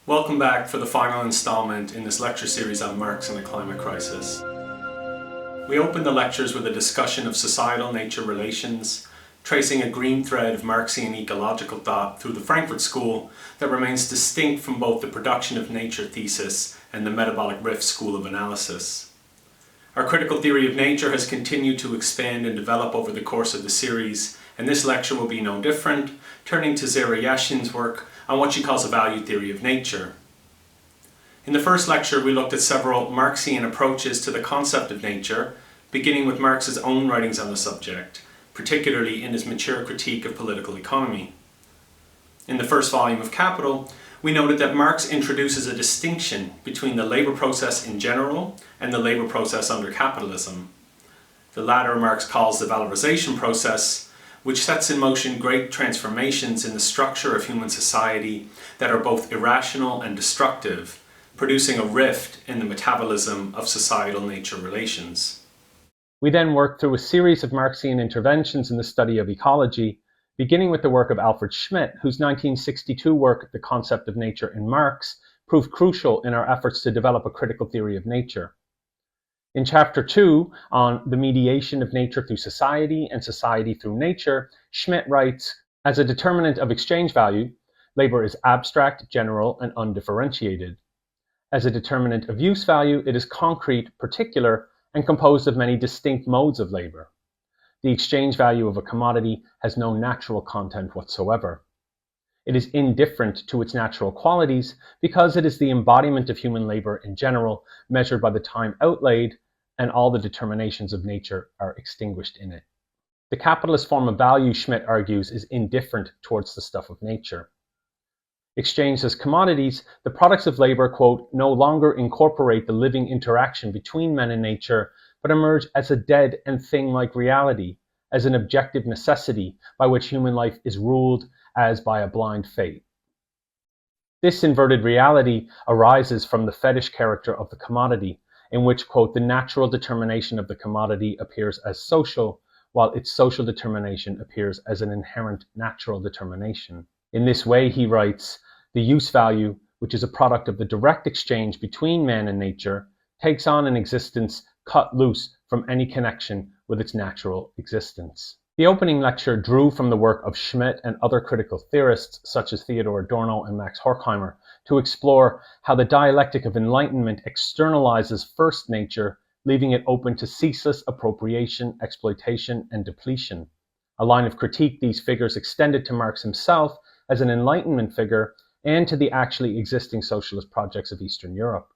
Welcome back for the final installment in this lecture series on Marx and the climate crisis. We opened the lectures with a discussion of societal-nature relations, tracing a green thread of Marxian ecological thought through the Frankfurt School that remains distinct from both the production of nature thesis and the metabolic rift school of analysis. Our critical theory of nature has continued to expand and develop over the course of the series, and this lecture will be no different, turning to Zera Yashin's work on what she calls a value theory of nature. In the first lecture, we looked at several Marxian approaches to the concept of nature, beginning with Marx's own writings on the subject, particularly in his mature critique of political economy. In the first volume of Capital, we noted that Marx introduces a distinction between the labour process in general and the labour process under capitalism. The latter Marx calls the valorization process, which sets in motion great transformations in the structure of human society that are both irrational and destructive, producing a rift in the metabolism of societal nature relations. We then worked through a series of Marxian interventions in the study of ecology, beginning with the work of Alfred Schmidt, whose 1962 work, The Concept of Nature in Marx, proved crucial in our efforts to develop a critical theory of nature. In Chapter 2, on the mediation of nature through society and society through nature, Schmidt writes, as a determinant of exchange value, labor is abstract, general, and undifferentiated. As a determinant of use value, it is concrete, particular, and composed of many distinct modes of labor. The exchange value of a commodity has no natural content whatsoever. It is indifferent to its natural qualities because it is the embodiment of human labor in general, measured by the time outlaid, and all the determinations of nature are extinguished in it. The capitalist form of value, Schmidt argues, is indifferent towards the stuff of nature. Exchanged as commodities, the products of labor, quote, no longer incorporate the living interaction between men and nature, but emerge as a dead and thing-like reality, as an objective necessity by which human life is ruled as by a blind fate. This inverted reality arises from the fetish character of the commodity, in which, quote, the natural determination of the commodity appears as social, while its social determination appears as an inherent natural determination. In this way, he writes, the use value, which is a product of the direct exchange between man and nature, takes on an existence cut loose from any connection with its natural existence. The opening lecture drew from the work of Schmidt and other critical theorists, such as Theodor Adorno and Max Horkheimer, to explore how the dialectic of enlightenment externalizes first nature, leaving it open to ceaseless appropriation, exploitation, and depletion. A line of critique these figures extended to Marx himself as an Enlightenment figure and to the actually existing socialist projects of Eastern Europe.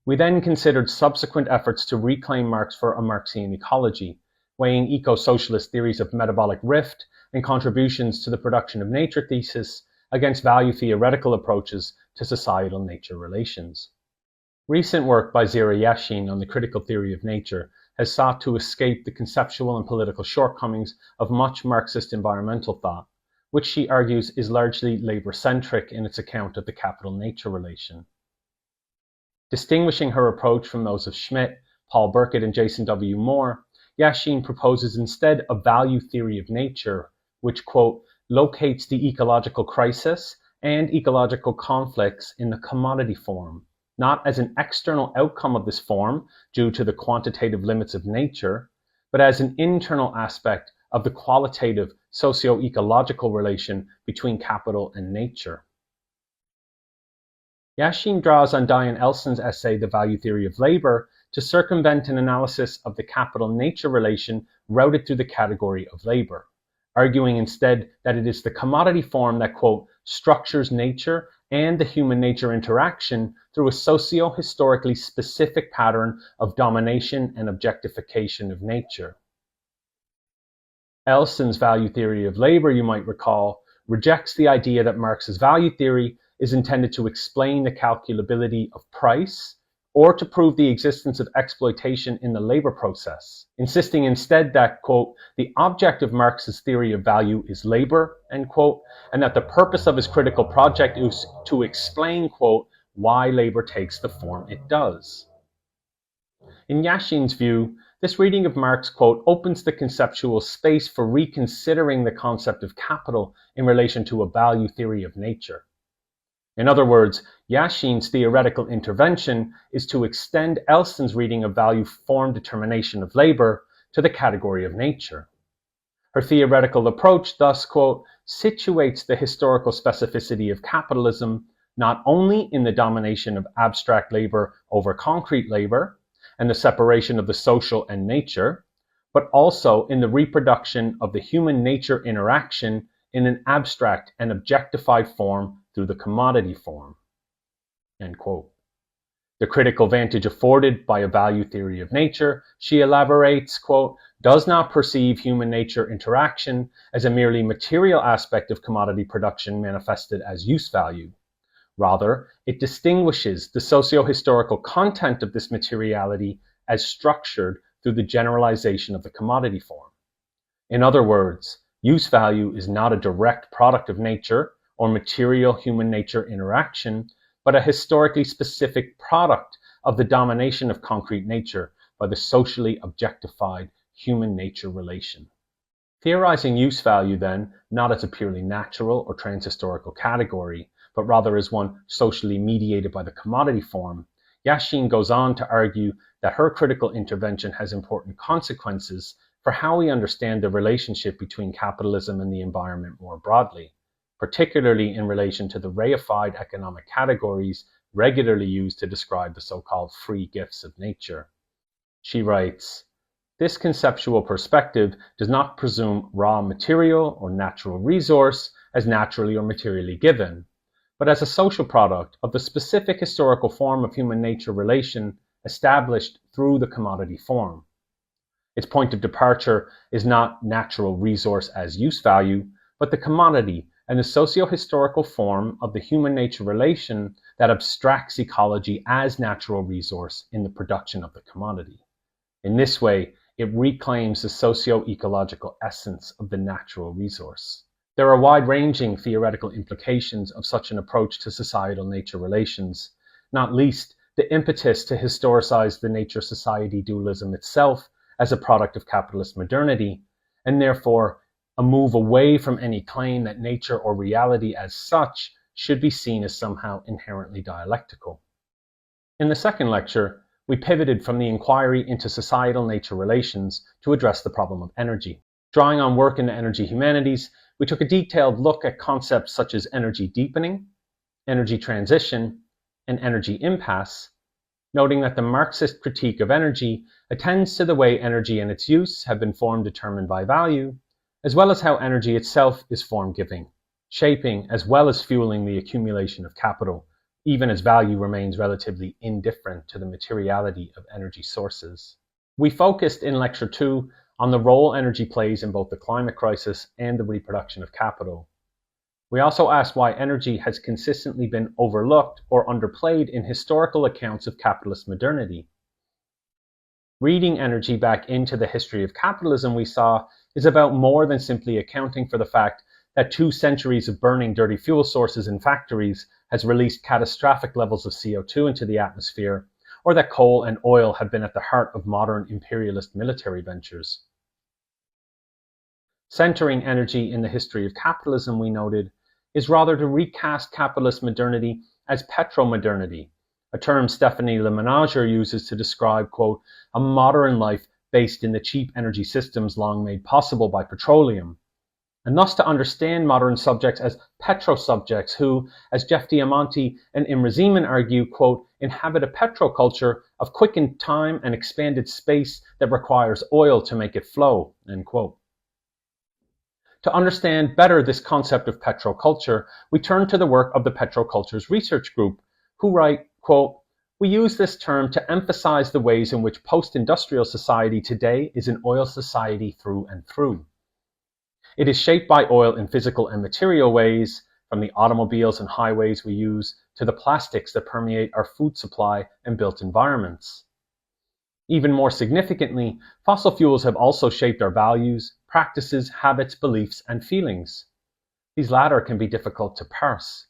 We then considered subsequent efforts to reclaim Marx for a Marxian ecology, weighing eco-socialist theories of metabolic rift and contributions to the production of nature thesis against value theoretical approaches to societal nature relations. Recent work by Zera Yashin on the critical theory of nature has sought to escape the conceptual and political shortcomings of much Marxist environmental thought, which she argues is largely labor-centric in its account of the capital-nature relation. Distinguishing her approach from those of Schmidt, Paul Burkett, and Jason W. Moore, Yashin proposes instead a value theory of nature, which, quote, locates the ecological crisis and ecological conflicts in the commodity form, not as an external outcome of this form due to the quantitative limits of nature, but as an internal aspect of the qualitative socio-ecological relation between capital and nature. Yashin draws on Diane Elson's essay, The Value Theory of Labor, to circumvent an analysis of the capital-nature relation routed through the category of labor, arguing instead that it is the commodity form that, quote, structures nature and the human-nature interaction through a socio-historically specific pattern of domination and objectification of nature. Elson's value theory of labor, you might recall, rejects the idea that Marx's value theory is intended to explain the calculability of price or to prove the existence of exploitation in the labor process, insisting instead that, quote, the object of Marx's theory of value is labor, end quote, and that the purpose of his critical project is to explain, quote, why labor takes the form it does. In Yashin's view, this reading of Marx, quote, opens the conceptual space for reconsidering the concept of capital in relation to a value theory of nature. In other words, Yashin's theoretical intervention is to extend Elston's reading of value form determination of labor to the category of nature. Her theoretical approach thus, quote, situates the historical specificity of capitalism not only in the domination of abstract labor over concrete labor and the separation of the social and nature, but also in the reproduction of the human-nature interaction in an abstract and objectified form through the commodity form. End quote. The critical vantage afforded by a value theory of nature, she elaborates, quote, does not perceive human nature interaction as a merely material aspect of commodity production manifested as use value. Rather, it distinguishes the socio-historical content of this materiality as structured through the generalization of the commodity form. In other words, use value is not a direct product of nature or material human nature interaction, but a historically specific product of the domination of concrete nature by the socially objectified human nature relation. Theorizing use value then, not as a purely natural or transhistorical category, but rather as one socially mediated by the commodity form, Yashin goes on to argue that her critical intervention has important consequences for how we understand the relationship between capitalism and the environment more broadly, particularly in relation to the reified economic categories regularly used to describe the so-called free gifts of nature. She writes, this conceptual perspective does not presume raw material or natural resource as naturally or materially given, but as a social product of the specific historical form of human nature relation established through the commodity form. Its point of departure is not natural resource as use value, but the commodity and the socio-historical form of the human nature relation that abstracts ecology as natural resource in the production of the commodity. In this way, it reclaims the socio-ecological essence of the natural resource. There are wide-ranging theoretical implications of such an approach to societal nature relations, not least the impetus to historicize the nature-society dualism itself as a product of capitalist modernity, and therefore a move away from any claim that nature or reality as such should be seen as somehow inherently dialectical. In the second lecture, we pivoted from the inquiry into societal nature relations to address the problem of energy. Drawing on work in the energy humanities, we took a detailed look at concepts such as energy deepening, energy transition, and energy impasse, noting that the Marxist critique of energy attends to the way energy and its use have been form determined by value, as well as how energy itself is form-giving, shaping as well as fueling the accumulation of capital, even as value remains relatively indifferent to the materiality of energy sources. We focused in Lecture 2 on the role energy plays in both the climate crisis and the reproduction of capital. We also asked why energy has consistently been overlooked or underplayed in historical accounts of capitalist modernity. Reading energy back into the history of capitalism, we saw, is about more than simply accounting for the fact that 2 centuries of burning dirty fuel sources in factories has released catastrophic levels of CO2 into the atmosphere, or that coal and oil have been at the heart of modern imperialist military ventures. Centering energy in the history of capitalism, we noted, is rather to recast capitalist modernity as petromodernity, a term Stephanie Lemenager uses to describe, quote, a modern life based in the cheap energy systems long made possible by petroleum, and thus to understand modern subjects as petro-subjects who, as Jeff Diamante and Imre Zeman argue, quote, inhabit a petroculture of quickened time and expanded space that requires oil to make it flow, end quote. To understand better this concept of petroculture, we turn to the work of the Petrocultures Research Group, who write, quote, we use this term to emphasize the ways in which post-industrial society today is an oil society through and through. It is shaped by oil in physical and material ways, from the automobiles and highways we use to the plastics that permeate our food supply and built environments. Even more significantly, fossil fuels have also shaped our values, practices, habits, beliefs, and feelings. These latter can be difficult to parse.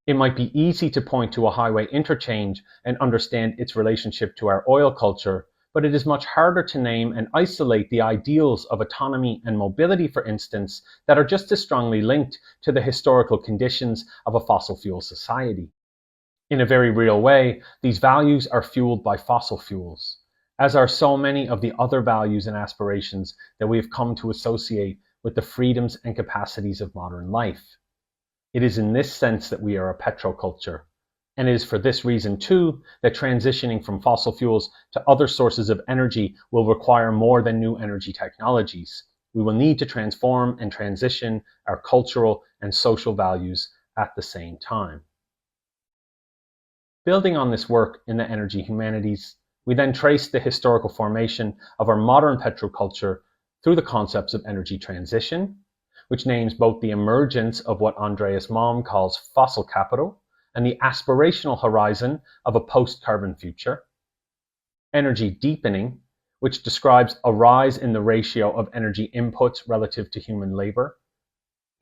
It might be easy to point to a highway interchange and understand its relationship to our oil culture, but it is much harder to name and isolate the ideals of autonomy and mobility, for instance, that are just as strongly linked to the historical conditions of a fossil fuel society. In a very real way, these values are fueled by fossil fuels, as are so many of the other values and aspirations that we have come to associate with the freedoms and capacities of modern life. It is in this sense that we are a petroculture, and it is for this reason too that transitioning from fossil fuels to other sources of energy will require more than new energy technologies. We will need to transform and transition our cultural and social values at the same time. Building on this work in the energy humanities, we then trace the historical formation of our modern petroculture through the concepts of energy transition, which names both the emergence of what Andreas Malm calls fossil capital and the aspirational horizon of a post-carbon future, energy deepening, which describes a rise in the ratio of energy inputs relative to human labor,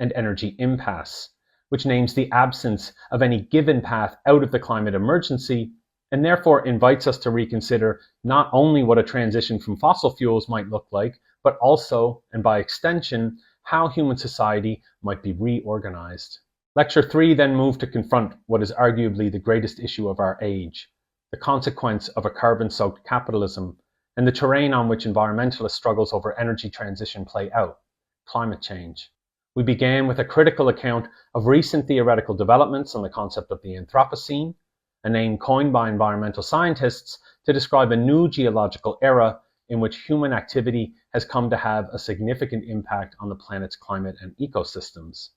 and energy impasse, which names the absence of any given path out of the climate emergency, and therefore invites us to reconsider not only what a transition from fossil fuels might look like, but also, and by extension, how human society might be reorganized. Lecture 3 then moved to confront what is arguably the greatest issue of our age, the consequence of a carbon-soaked capitalism, and the terrain on which environmentalist struggles over energy transition play out, climate change. We began with a critical account of recent theoretical developments on the concept of the Anthropocene, a name coined by environmental scientists to describe a new geological era in which human activity has come to have a significant impact on the planet's climate and ecosystems.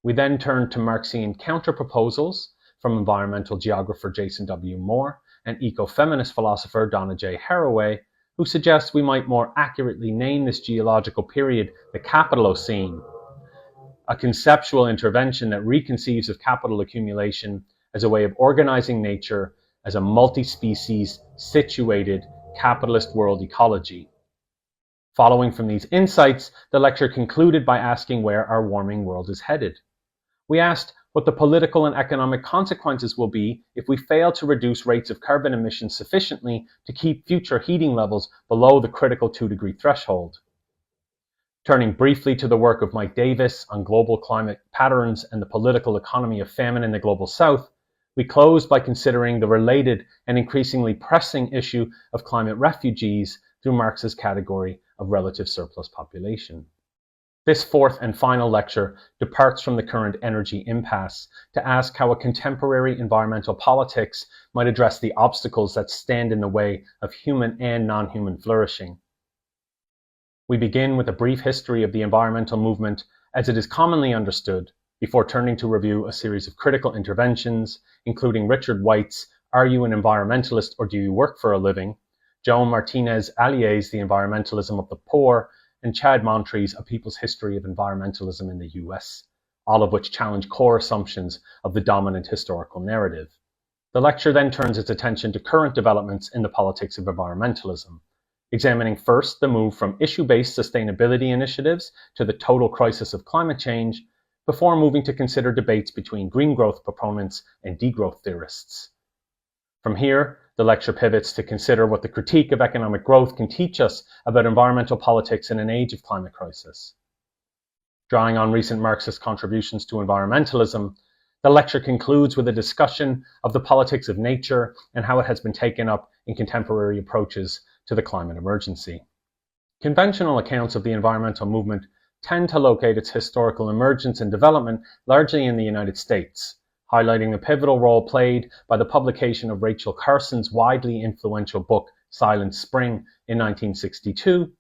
We then turned to Marxian counter-proposals from environmental geographer Jason W. Moore and ecofeminist philosopher Donna J. Haraway, who suggest we might more accurately name this geological period the Capitalocene, a conceptual intervention that reconceives of capital accumulation as a way of organizing nature as a multi-species, situated, capitalist world ecology. Following from these insights, the lecture concluded by asking where our warming world is headed. We asked what the political and economic consequences will be if we fail to reduce rates of carbon emissions sufficiently to keep future heating levels below the critical 2-degree threshold. Turning briefly to the work of Mike Davis on global climate patterns and the political economy of famine in the global south, we closed by considering the related and increasingly pressing issue of climate refugees through Marx's category of relative surplus population. This fourth and final lecture departs from the current energy impasse to ask how a contemporary environmental politics might address the obstacles that stand in the way of human and non-human flourishing. We begin with a brief history of the environmental movement as it is commonly understood, before turning to review a series of critical interventions, including Richard White's Are You an Environmentalist or Do You Work for a Living?, Joan Martinez-Alier's The Environmentalism of the Poor, and Chad Montrie's A People's History of Environmentalism in the US, all of which challenge core assumptions of the dominant historical narrative. The lecture then turns its attention to current developments in the politics of environmentalism, examining first the move from issue-based sustainability initiatives to the total crisis of climate change, before moving to consider debates between green growth proponents and degrowth theorists. From here, the lecture pivots to consider what the critique of economic growth can teach us about environmental politics in an age of climate crisis. Drawing on recent Marxist contributions to environmentalism, the lecture concludes with a discussion of the politics of nature and how it has been taken up in contemporary approaches to the climate emergency. Conventional accounts of the environmental movement tend to locate its historical emergence and development largely in the United States, highlighting the pivotal role played by the publication of Rachel Carson's widely influential book Silent Spring in 1962,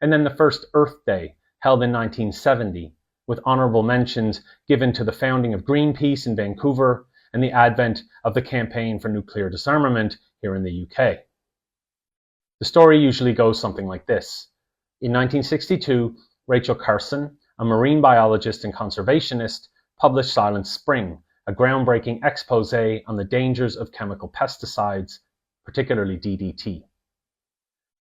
and then the first Earth Day, held in 1970, with honorable mentions given to the founding of Greenpeace in Vancouver and the advent of the Campaign for Nuclear Disarmament here in the UK. The story usually goes something like this. In 1962, Rachel Carson, a marine biologist and conservationist, published Silent Spring, a groundbreaking expose on the dangers of chemical pesticides, particularly DDT.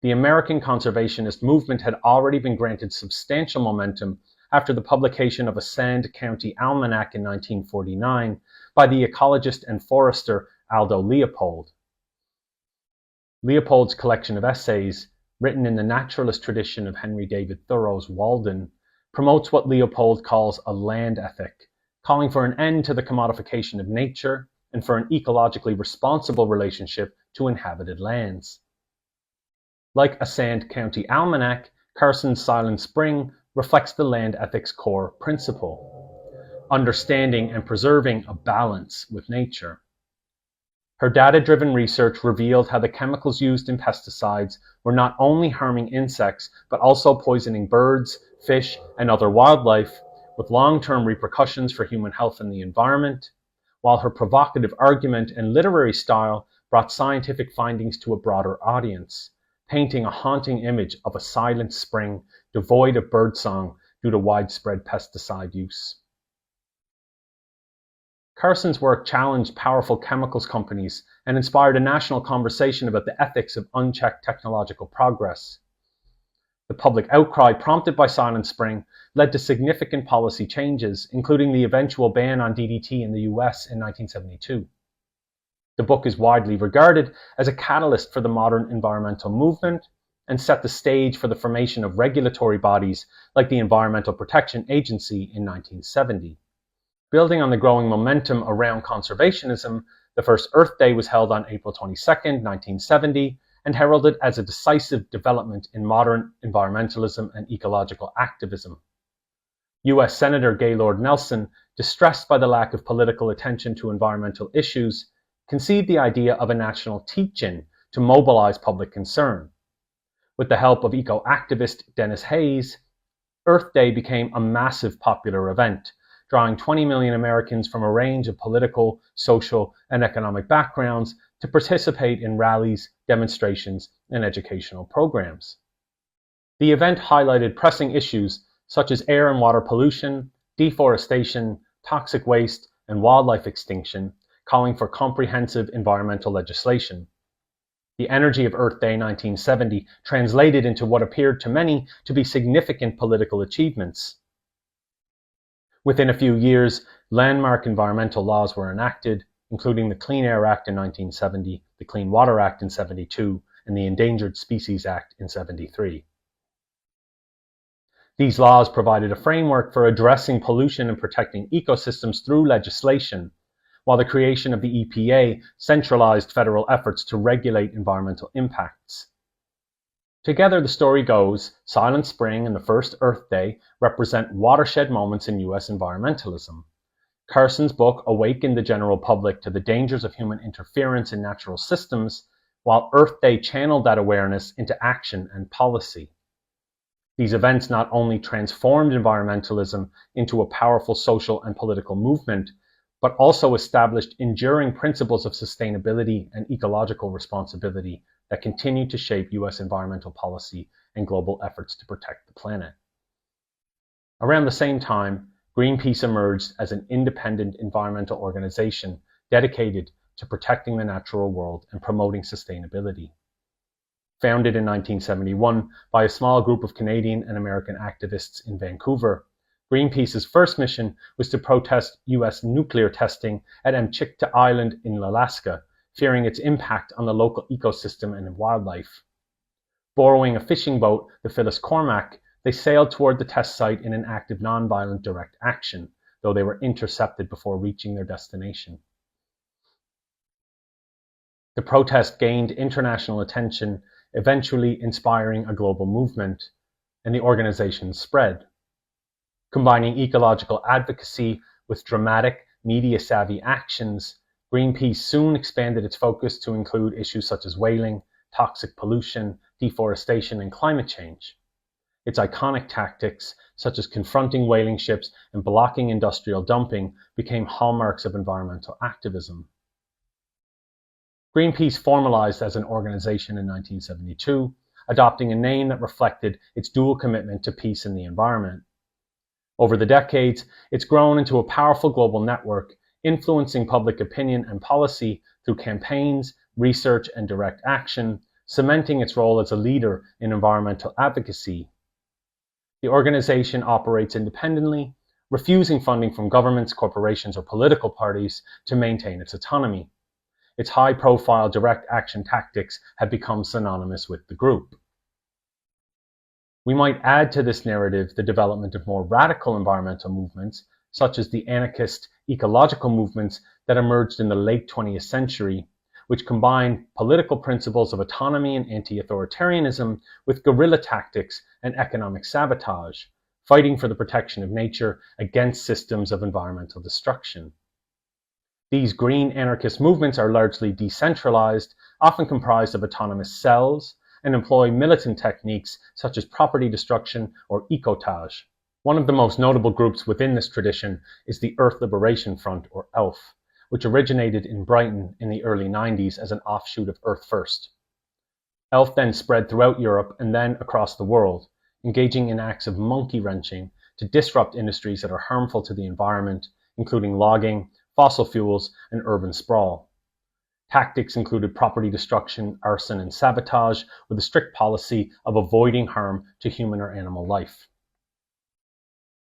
The American conservationist movement had already been granted substantial momentum after the publication of a Sand County Almanac in 1949 by the ecologist and forester Aldo Leopold. Leopold's collection of essays, written in the naturalist tradition of Henry David Thoreau's Walden, promotes what Leopold calls a land ethic, calling for an end to the commodification of nature and for an ecologically responsible relationship to inhabited lands. Like a Sand County Almanac, Carson's Silent Spring reflects the land ethics core principle, understanding and preserving a balance with nature. Her data-driven research revealed how the chemicals used in pesticides were not only harming insects, but also poisoning birds, fish, and other wildlife, with long-term repercussions for human health and the environment, while her provocative argument and literary style brought scientific findings to a broader audience, painting a haunting image of a silent spring devoid of birdsong due to widespread pesticide use. Carson's work challenged powerful chemicals companies and inspired a national conversation about the ethics of unchecked technological progress. The public outcry prompted by Silent Spring led to significant policy changes, including the eventual ban on DDT in the US in 1972. The book is widely regarded as a catalyst for the modern environmental movement and set the stage for the formation of regulatory bodies like the Environmental Protection Agency in 1970. Building on the growing momentum around conservationism, the first Earth Day was held on April 22, 1970, and heralded as a decisive development in modern environmentalism and ecological activism. US Senator Gaylord Nelson, distressed by the lack of political attention to environmental issues, conceived the idea of a national teach-in to mobilize public concern. With the help of eco-activist Dennis Hayes, Earth Day became a massive popular event, drawing 20 million Americans from a range of political, social, and economic backgrounds to participate in rallies, demonstrations, and educational programs. The event highlighted pressing issues such as air and water pollution, deforestation, toxic waste, and wildlife extinction, calling for comprehensive environmental legislation. The energy of Earth Day 1970 translated into what appeared to many to be significant political achievements. Within a few years, landmark environmental laws were enacted, including the Clean Air Act in 1970, the Clean Water Act in 1972, and the Endangered Species Act in 1973. These laws provided a framework for addressing pollution and protecting ecosystems through legislation, while the creation of the EPA centralized federal efforts to regulate environmental impacts. Together, the story goes, Silent Spring and the first Earth Day represent watershed moments in US environmentalism. Carson's book awakened the general public to the dangers of human interference in natural systems, while Earth Day channeled that awareness into action and policy. These events not only transformed environmentalism into a powerful social and political movement, but also established enduring principles of sustainability and ecological responsibility that continue to shape US environmental policy and global efforts to protect the planet. Around the same time, Greenpeace emerged as an independent environmental organization dedicated to protecting the natural world and promoting sustainability. Founded in 1971 by a small group of Canadian and American activists in Vancouver, Greenpeace's first mission was to protest US nuclear testing at Amchitka Island in Alaska, fearing its impact on the local ecosystem and wildlife. Borrowing a fishing boat, the Phyllis Cormac, they sailed toward the test site in an act of nonviolent direct action, though they were intercepted before reaching their destination. The protest gained international attention, eventually inspiring a global movement, and the organization spread. Combining ecological advocacy with dramatic, media-savvy actions, Greenpeace soon expanded its focus to include issues such as whaling, toxic pollution, deforestation, and climate change. Its iconic tactics, such as confronting whaling ships and blocking industrial dumping, became hallmarks of environmental activism. Greenpeace formalized as an organization in 1972, adopting a name that reflected its dual commitment to peace and the environment. Over the decades, it's grown into a powerful global network, influencing public opinion and policy through campaigns, research, and direct action, cementing its role as a leader in environmental advocacy. The organization operates independently, refusing funding from governments, corporations, or political parties to maintain its autonomy. its high-profile direct action tactics had become synonymous with the group. We might add to this narrative the development of more radical environmental movements, such as the anarchist ecological movements that emerged in the late 20th century, which combine political principles of autonomy and anti-authoritarianism with guerrilla tactics and economic sabotage, fighting for the protection of nature against systems of environmental destruction. These green anarchist movements are largely decentralized, often comprised of autonomous cells, and employ militant techniques such as property destruction or ecotage. One of the most notable groups within this tradition is the Earth Liberation Front, or ELF, which originated in Brighton in the early 90s as an offshoot of Earth First. ELF then spread throughout Europe and then across the world, engaging in acts of monkey-wrenching to disrupt industries that are harmful to the environment, including logging, fossil fuels, and urban sprawl. Tactics included property destruction, arson, and sabotage, with a strict policy of avoiding harm to human or animal life.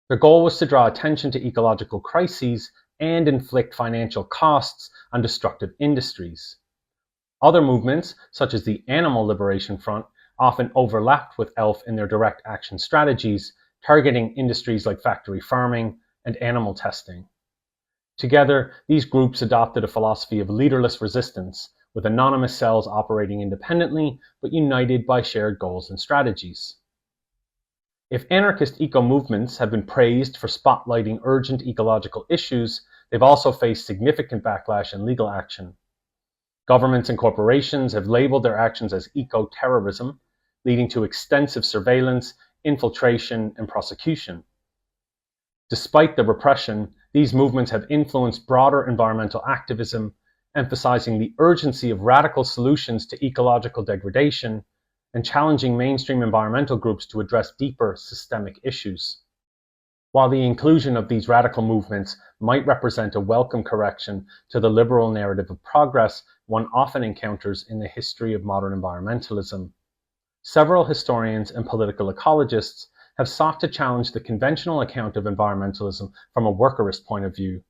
Their goal was to draw attention to ecological crises and inflict financial costs on destructive industries. Other movements, such as the Animal Liberation Front, often overlapped with ELF in their direct action strategies, targeting industries like factory farming and animal testing. Together, these groups adopted a philosophy of leaderless resistance, with anonymous cells operating independently but united by shared goals and strategies. If anarchist eco-movements have been praised for spotlighting urgent ecological issues, they've also faced significant backlash and legal action. Governments and corporations have labeled their actions as eco-terrorism, leading to extensive surveillance, infiltration, and prosecution. Despite the repression, these movements have influenced broader environmental activism, emphasizing the urgency of radical solutions to ecological degradation and challenging mainstream environmental groups to address deeper systemic issues. While the inclusion of these radical movements might represent a welcome correction to the liberal narrative of progress one often encounters in the history of modern environmentalism, several historians and political ecologists have sought to challenge the conventional account of environmentalism from a workerist point of view,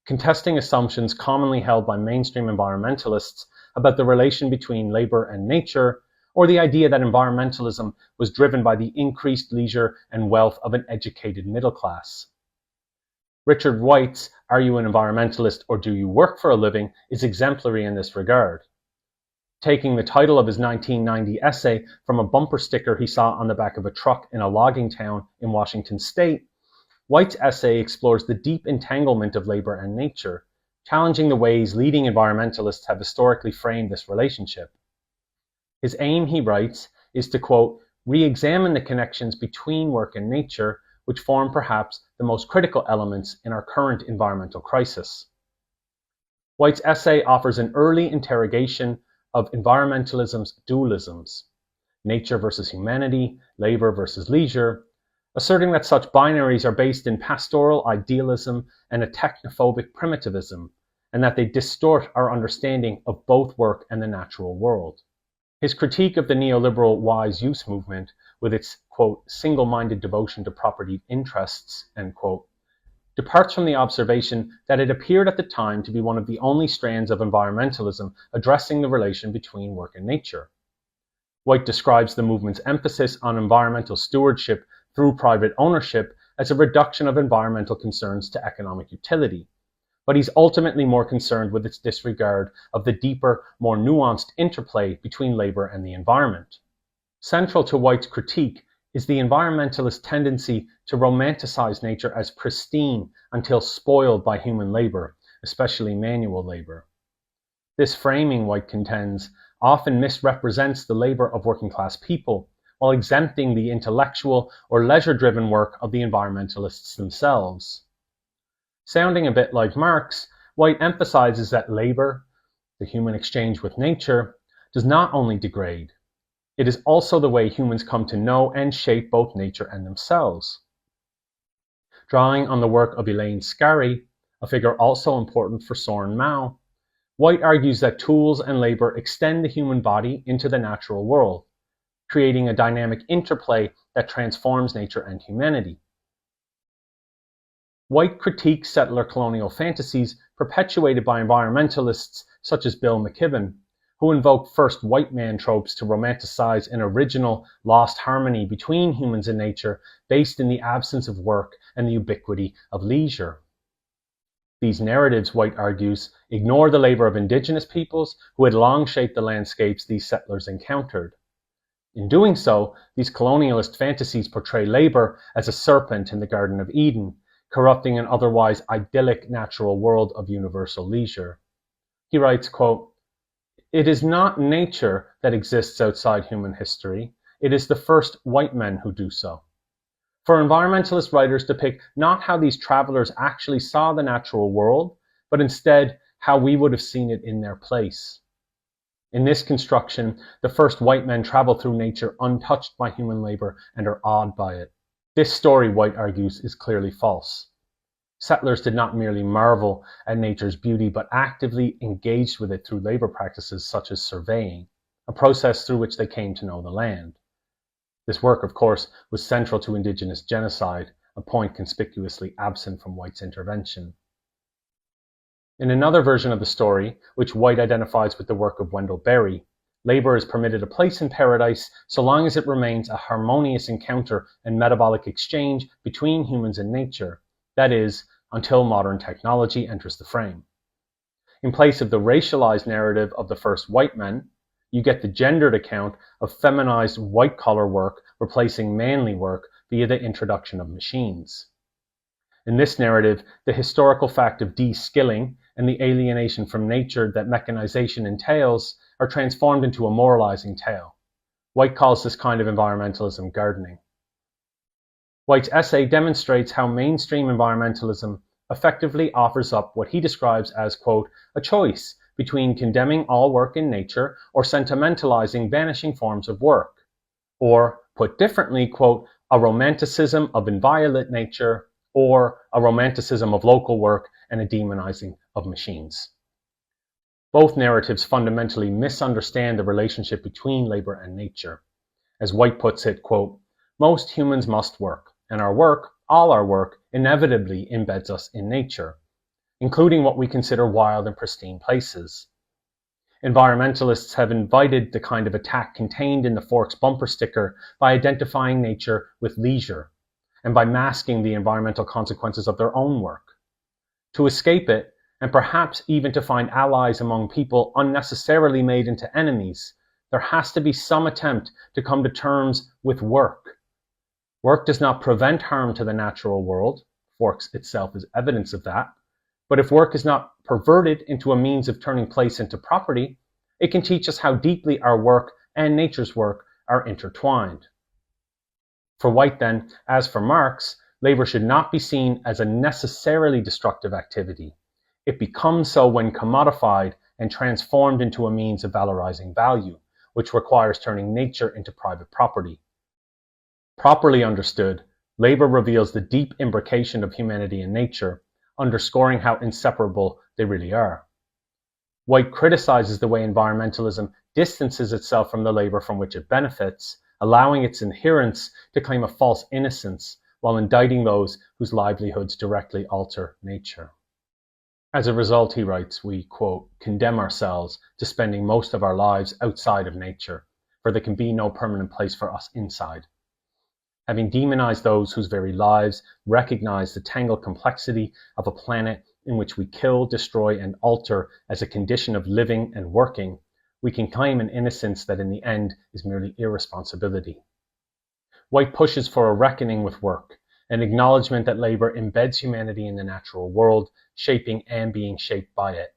contesting assumptions commonly held by mainstream environmentalists about the relation between labor and nature, or the idea that environmentalism was driven by the increased leisure and wealth of an educated middle class. Richard White's "Are you an environmentalist or do you work for a living?" is exemplary in this regard. Taking the title of his 1990 essay from a bumper sticker he saw on the back of a truck in a logging town in Washington state, White's essay explores the deep entanglement of labor and nature, challenging the ways leading environmentalists have historically framed this relationship. His aim, he writes, is to, quote, re-examine the connections between work and nature, which form perhaps the most critical elements in our current environmental crisis. White's essay offers an early interrogation of environmentalism's dualisms, nature versus humanity, labor versus leisure, asserting that such binaries are based in pastoral idealism and a technophobic primitivism, and that they distort our understanding of both work and the natural world. His critique of the neoliberal wise use movement, with its, quote, single-minded devotion to property interests, end quote, departs from the observation that it appeared at the time to be one of the only strands of environmentalism addressing the relation between work and nature. White describes the movement's emphasis on environmental stewardship through private ownership as a reduction of environmental concerns to economic utility, but he's ultimately more concerned with its disregard of the deeper, more nuanced interplay between labor and the environment. Central to White's critique is the environmentalist tendency to romanticize nature as pristine until spoiled by human labor, especially manual labor. This framing, White contends, often misrepresents the labor of working-class people, while exempting the intellectual or leisure-driven work of the environmentalists themselves. Sounding a bit like Marx, White emphasizes that labor, the human exchange with nature, does not only degrade, it is also the way humans come to know and shape both nature and themselves. Drawing on the work of Elaine Scarry, a figure also important for Soren Mao, White argues that tools and labor extend the human body into the natural world, creating a dynamic interplay that transforms nature and humanity. White critiques settler colonial fantasies perpetuated by environmentalists such as Bill McKibben, who invoked first white man tropes to romanticize an original lost harmony between humans and nature based in the absence of work and the ubiquity of leisure. These narratives, White argues, ignore the labor of indigenous peoples who had long shaped the landscapes these settlers encountered. In doing so, these colonialist fantasies portray labor as a serpent in the Garden of Eden, corrupting an otherwise idyllic natural world of universal leisure. He writes, quote, "It is not nature that exists outside human history. It is the first white men who do so." For environmentalist writers depict not how these travelers actually saw the natural world, but instead how we would have seen it in their place. In this construction, the first white men travel through nature untouched by human labor and are awed by it. This story, White argues, is clearly false. Settlers did not merely marvel at nature's beauty, but actively engaged with it through labor practices such as surveying, a process through which they came to know the land. This work, of course, was central to indigenous genocide, a point conspicuously absent from White's intervention. In another version of the story, which White identifies with the work of Wendell Berry, labor is permitted a place in paradise so long as it remains a harmonious encounter and metabolic exchange between humans and nature, that is, until modern technology enters the frame. In place of the racialized narrative of the first white men, you get the gendered account of feminized white-collar work replacing manly work via the introduction of machines. In this narrative, the historical fact of de-skilling and the alienation from nature that mechanization entails are transformed into a moralizing tale. White calls this kind of environmentalism gardening. White's essay demonstrates how mainstream environmentalism effectively offers up what he describes as, quote, a choice between condemning all work in nature or sentimentalizing vanishing forms of work, or, put differently, quote, a romanticism of inviolate nature or a romanticism of local work and a demonizing of machines. Both narratives fundamentally misunderstand the relationship between labor and nature. As White puts it, quote, most humans must work, and our work, all our work, inevitably embeds us in nature, including what we consider wild and pristine places. Environmentalists have invited the kind of attack contained in the Forks bumper sticker by identifying nature with leisure, and by masking the environmental consequences of their own work. To escape it, and perhaps even to find allies among people unnecessarily made into enemies, there has to be some attempt to come to terms with work. Work does not prevent harm to the natural world. Forks itself is evidence of that. But if work is not perverted into a means of turning place into property, it can teach us how deeply our work and nature's work are intertwined. For White, then, as for Marx, labor should not be seen as a necessarily destructive activity. It becomes so when commodified and transformed into a means of valorizing value, which requires turning nature into private property. Properly understood, labor reveals the deep imbrication of humanity and nature, underscoring how inseparable they really are. White criticizes the way environmentalism distances itself from the labor from which it benefits, allowing its adherents to claim a false innocence while indicting those whose livelihoods directly alter nature. As a result, he writes, we, quote, condemn ourselves to spending most of our lives outside of nature, for there can be no permanent place for us inside. Having demonized those whose very lives recognize the tangled complexity of a planet in which we kill, destroy, and alter as a condition of living and working, we can claim an innocence that in the end is merely irresponsibility. White pushes for a reckoning with work, an acknowledgement that labor embeds humanity in the natural world, shaping and being shaped by it.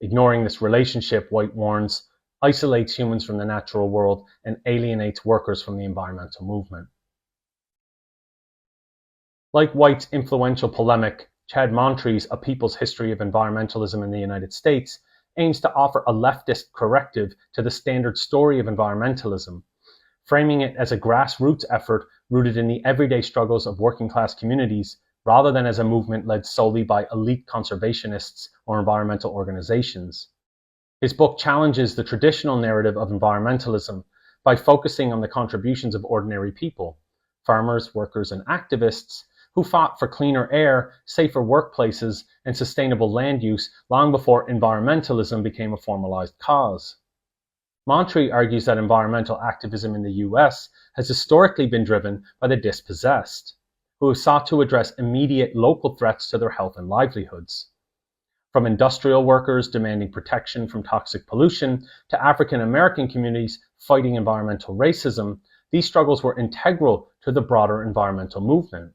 Ignoring this relationship, White warns, isolates humans from the natural world and alienates workers from the environmental movement. Like White's influential polemic, Chad Montrie's A People's History of Environmentalism in the United States aims to offer a leftist corrective to the standard story of environmentalism, framing it as a grassroots effort rooted in the everyday struggles of working class communities rather than as a movement led solely by elite conservationists or environmental organizations. His book challenges the traditional narrative of environmentalism by focusing on the contributions of ordinary people, farmers, workers, and activists, who fought for cleaner air, safer workplaces, and sustainable land use long before environmentalism became a formalized cause. Montrie argues that environmental activism in the US has historically been driven by the dispossessed, who have sought to address immediate local threats to their health and livelihoods. From industrial workers demanding protection from toxic pollution to African American communities fighting environmental racism, these struggles were integral to the broader environmental movement.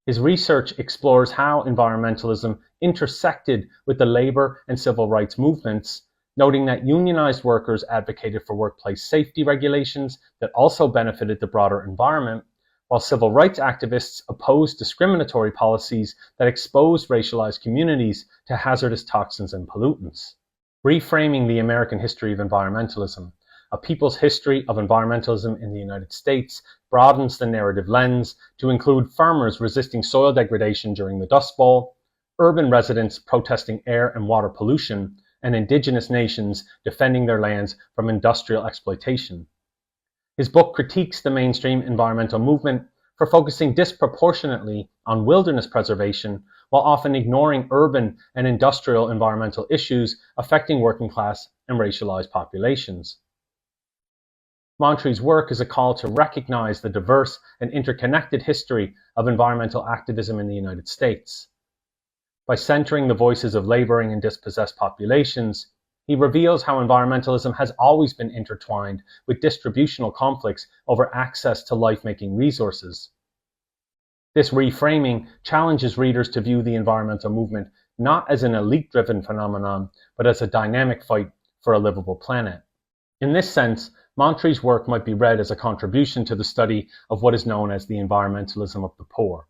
His research explores how environmentalism intersected with the labor and civil rights movements, noting that unionized workers advocated for workplace safety regulations that also benefited the broader environment, while civil rights activists opposed discriminatory policies that exposed racialized communities to hazardous toxins and pollutants. Reframing the American history of environmentalism, A People's History of Environmentalism in the United States, broadens the narrative lens to include farmers resisting soil degradation during the Dust Bowl, urban residents protesting air and water pollution, and indigenous nations defending their lands from industrial exploitation. His book critiques the mainstream environmental movement for focusing disproportionately on wilderness preservation while often ignoring urban and industrial environmental issues affecting working class and racialized populations. Montrie's work is a call to recognize the diverse and interconnected history of environmental activism in the United States. By centering the voices of laboring and dispossessed populations, he reveals how environmentalism has always been intertwined with distributional conflicts over access to life-making resources. This reframing challenges readers to view the environmental movement not as an elite-driven phenomenon, but as a dynamic fight for a livable planet. In this sense, Montrie's work might be read as a contribution to the study of what is known as the environmentalism of the poor,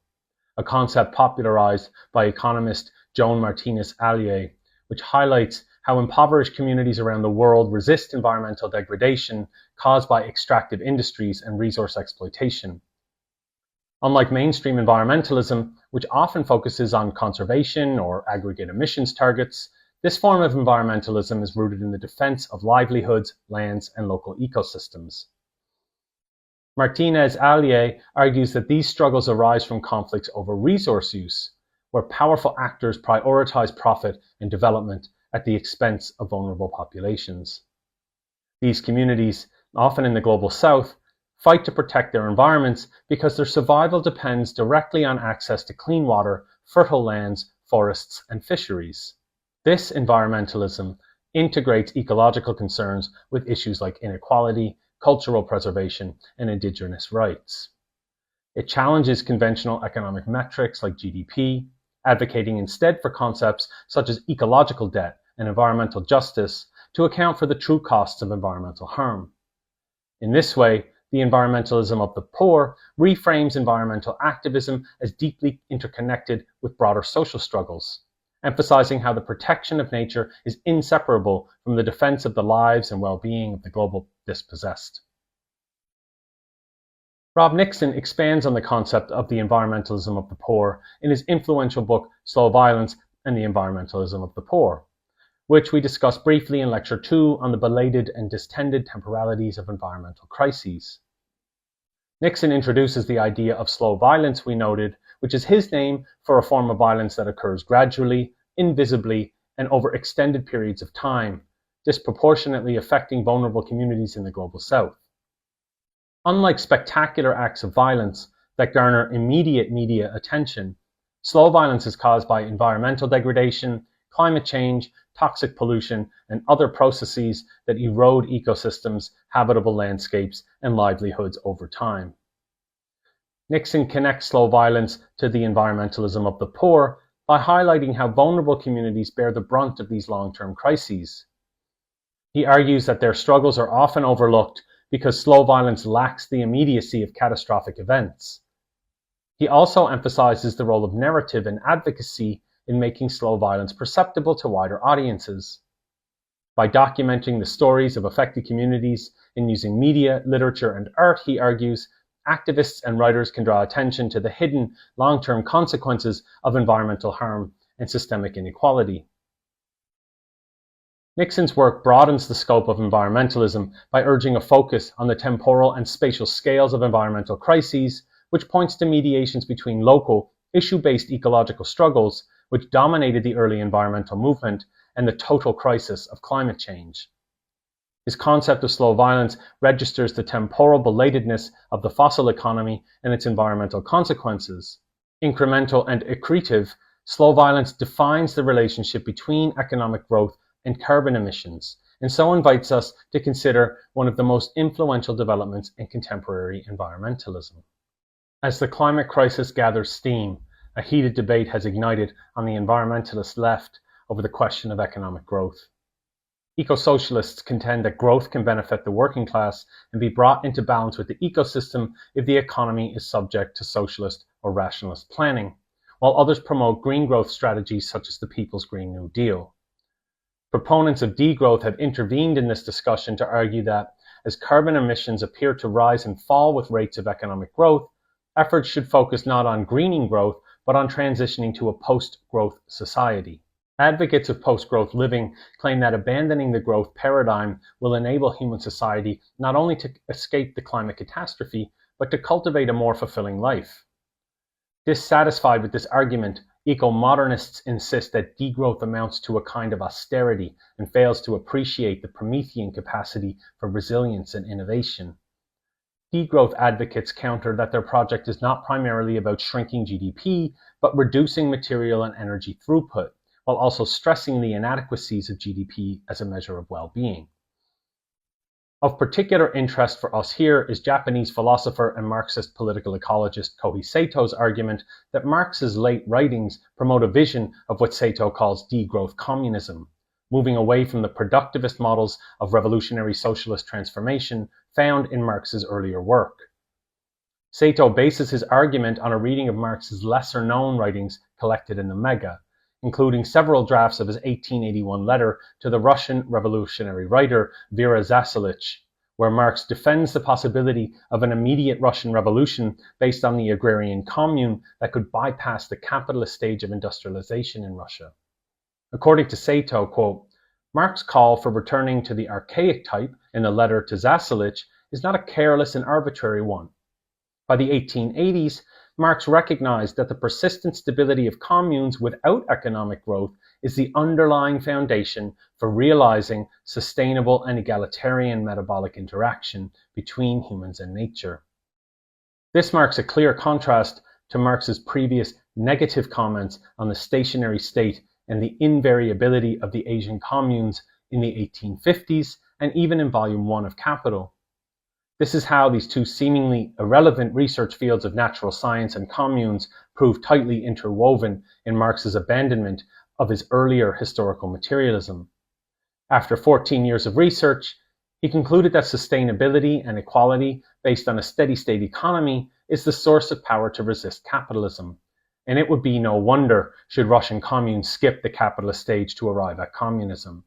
a concept popularized by economist Joan Martinez-Alier, which highlights how impoverished communities around the world resist environmental degradation caused by extractive industries and resource exploitation. Unlike mainstream environmentalism, which often focuses on conservation or aggregate emissions targets, this form of environmentalism is rooted in the defense of livelihoods, lands, and local ecosystems. Martinez-Alier argues that these struggles arise from conflicts over resource use, where powerful actors prioritize profit and development at the expense of vulnerable populations. These communities, often in the global south, fight to protect their environments because their survival depends directly on access to clean water, fertile lands, forests, and fisheries. This environmentalism integrates ecological concerns with issues like inequality, cultural preservation, and indigenous rights. It challenges conventional economic metrics like GDP, advocating instead for concepts such as ecological debt and environmental justice to account for the true costs of environmental harm. In this way, the environmentalism of the poor reframes environmental activism as deeply interconnected with broader social struggles, emphasizing how the protection of nature is inseparable from the defense of the lives and well-being of the global dispossessed. Rob Nixon expands on the concept of the environmentalism of the poor in his influential book Slow Violence and the Environmentalism of the Poor, which we discussed briefly in Lecture 2 on the belated and distended temporalities of environmental crises. Nixon introduces the idea of slow violence, we noted, which is his name for a form of violence that occurs gradually, invisibly, and over extended periods of time, disproportionately affecting vulnerable communities in the global south. Unlike spectacular acts of violence that garner immediate media attention, slow violence is caused by environmental degradation, climate change, toxic pollution, and other processes that erode ecosystems, habitable landscapes, and livelihoods over time. Nixon connects slow violence to the environmentalism of the poor by highlighting how vulnerable communities bear the brunt of these long-term crises. He argues that their struggles are often overlooked because slow violence lacks the immediacy of catastrophic events. He also emphasizes the role of narrative and advocacy in making slow violence perceptible to wider audiences. By documenting the stories of affected communities and using media, literature, and art, he argues, activists and writers can draw attention to the hidden long-term consequences of environmental harm and systemic inequality. Nixon's work broadens the scope of environmentalism by urging a focus on the temporal and spatial scales of environmental crises, which points to mediations between local, issue-based ecological struggles, which dominated the early environmental movement, and the total crisis of climate change. His concept of slow violence registers the temporal belatedness of the fossil economy and its environmental consequences. Incremental and accretive, slow violence defines the relationship between economic growth and carbon emissions, and so invites us to consider one of the most influential developments in contemporary environmentalism. As the climate crisis gathers steam, a heated debate has ignited on the environmentalist left over the question of economic growth. Eco-socialists contend that growth can benefit the working class and be brought into balance with the ecosystem if the economy is subject to socialist or rationalist planning, while others promote green growth strategies such as the People's Green New Deal. Proponents of degrowth have intervened in this discussion to argue that, as carbon emissions appear to rise and fall with rates of economic growth, efforts should focus not on greening growth, but on transitioning to a post-growth society. Advocates of post-growth living claim that abandoning the growth paradigm will enable human society not only to escape the climate catastrophe, but to cultivate a more fulfilling life. Dissatisfied with this argument, eco-modernists insist that degrowth amounts to a kind of austerity and fails to appreciate the Promethean capacity for resilience and innovation. Degrowth advocates counter that their project is not primarily about shrinking GDP, but reducing material and energy throughput, while also stressing the inadequacies of GDP as a measure of well-being. Of particular interest for us here is Japanese philosopher and Marxist political ecologist Kohei Sato's argument that Marx's late writings promote a vision of what Sato calls degrowth communism, moving away from the productivist models of revolutionary socialist transformation found in Marx's earlier work. Sato bases his argument on a reading of Marx's lesser-known writings collected in the Mega, including several drafts of his 1881 letter to the Russian revolutionary writer Vera Zasulich, where Marx defends the possibility of an immediate Russian revolution based on the agrarian commune that could bypass the capitalist stage of industrialization in Russia. According to Sato, quote, Marx's call for returning to the archaic type in the letter to Zasulich is not a careless and arbitrary one. By the 1880s, Marx recognized that the persistent stability of communes without economic growth is the underlying foundation for realizing sustainable and egalitarian metabolic interaction between humans and nature. This marks a clear contrast to Marx's previous negative comments on the stationary state and the invariability of the Asian communes in the 1850s and even in Volume 1 of Capital. This is how these two seemingly irrelevant research fields of natural science and communes prove tightly interwoven in Marx's abandonment of his earlier historical materialism. After 14 years of research, he concluded that sustainability and equality based on a steady-state economy is the source of power to resist capitalism, and it would be no wonder should Russian communes skip the capitalist stage to arrive at communism.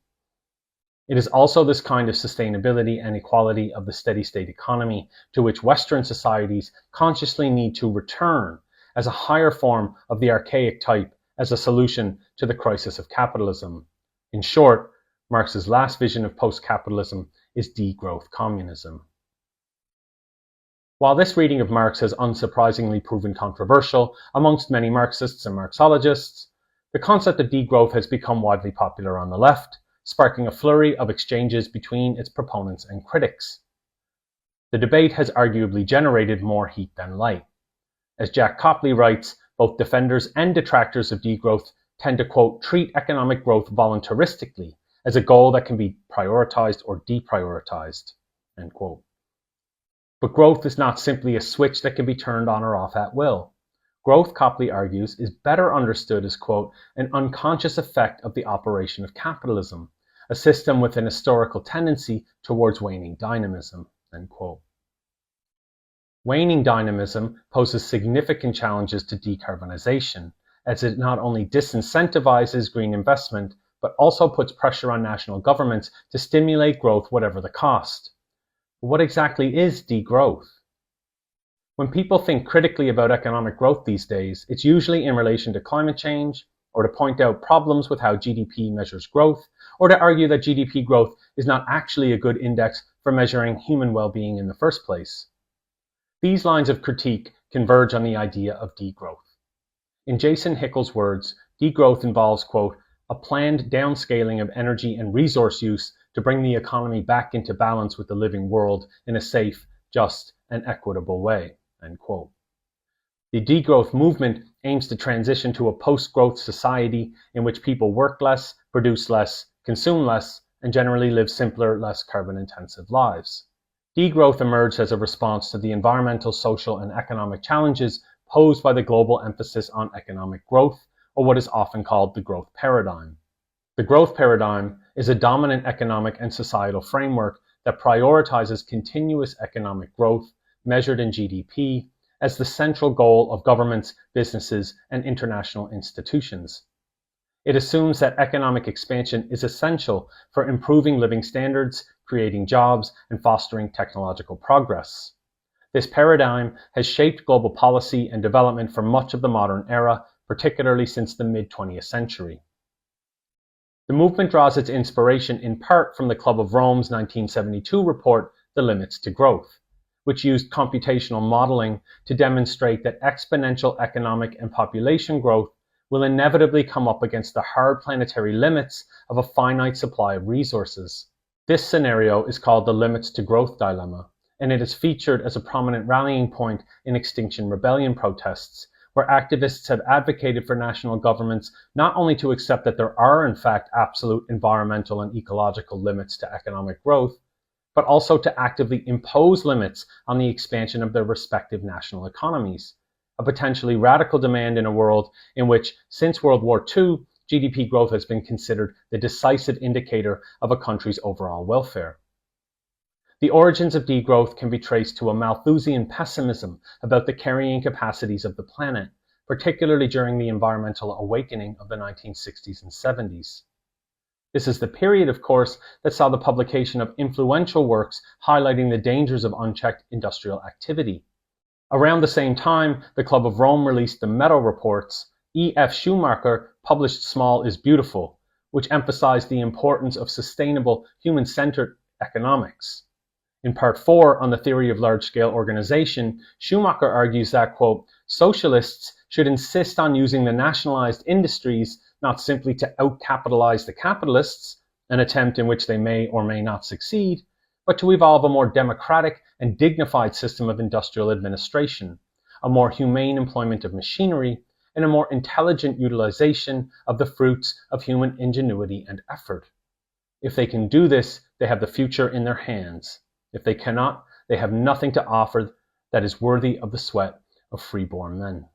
It is also this kind of sustainability and equality of the steady-state economy to which Western societies consciously need to return as a higher form of the archaic type as a solution to the crisis of capitalism. In short, Marx's last vision of post-capitalism is degrowth communism. While this reading of Marx has unsurprisingly proven controversial amongst many Marxists and Marxologists, the concept of degrowth has become widely popular on the left, sparking a flurry of exchanges between its proponents and critics. The debate has arguably generated more heat than light. As Jack Copley writes, both defenders and detractors of degrowth tend to, quote, treat economic growth voluntaristically as a goal that can be prioritized or deprioritized, end quote. But growth is not simply a switch that can be turned on or off at will. Growth, Copley argues, is better understood as, quote, an unconscious effect of the operation of capitalism, a system with an historical tendency towards waning dynamism, end quote. Waning dynamism poses significant challenges to decarbonization, as it not only disincentivizes green investment, but also puts pressure on national governments to stimulate growth whatever the cost. But what exactly is degrowth? When people think critically about economic growth these days, it's usually in relation to climate change, or to point out problems with how GDP measures growth, or to argue that GDP growth is not actually a good index for measuring human well-being in the first place. These lines of critique converge on the idea of degrowth. In Jason Hickel's words, degrowth involves, quote, a planned downscaling of energy and resource use to bring the economy back into balance with the living world in a safe, just, and equitable way, end quote. The degrowth movement aims to transition to a post-growth society in which people work less, produce less, consume less, and generally live simpler, less carbon-intensive lives. Degrowth emerged as a response to the environmental, social, and economic challenges posed by the global emphasis on economic growth, or what is often called the growth paradigm. The growth paradigm is a dominant economic and societal framework that prioritizes continuous economic growth, measured in GDP, as the central goal of governments, businesses, and international institutions. It assumes that economic expansion is essential for improving living standards, creating jobs, and fostering technological progress. This paradigm has shaped global policy and development for much of the modern era, particularly since the mid-20th century. The movement draws its inspiration in part from the Club of Rome's 1972 report, The Limits to Growth, which used computational modeling to demonstrate that exponential economic and population growth will inevitably come up against the hard planetary limits of a finite supply of resources. This scenario is called the limits to growth dilemma, and it is featured as a prominent rallying point in Extinction Rebellion protests, where activists have advocated for national governments not only to accept that there are in fact absolute environmental and ecological limits to economic growth, but also to actively impose limits on the expansion of their respective national economies, a potentially radical demand in a world in which, since World War II, GDP growth has been considered the decisive indicator of a country's overall welfare. The origins of degrowth can be traced to a Malthusian pessimism about the carrying capacities of the planet, particularly during the environmental awakening of the 1960s and 70s. This is the period, of course, that saw the publication of influential works highlighting the dangers of unchecked industrial activity. Around the same time, the Club of Rome released the Meadow Reports. E. F. Schumacher published Small is Beautiful, which emphasized the importance of sustainable, human-centered economics. In Part 4 on the theory of large-scale organization, Schumacher argues that, quote, socialists should insist on using the nationalized industries not simply to out-capitalize the capitalists, an attempt in which they may or may not succeed, but to evolve a more democratic and dignified system of industrial administration, a more humane employment of machinery, and a more intelligent utilization of the fruits of human ingenuity and effort. If they can do this, they have the future in their hands. If they cannot, they have nothing to offer that is worthy of the sweat of free-born men.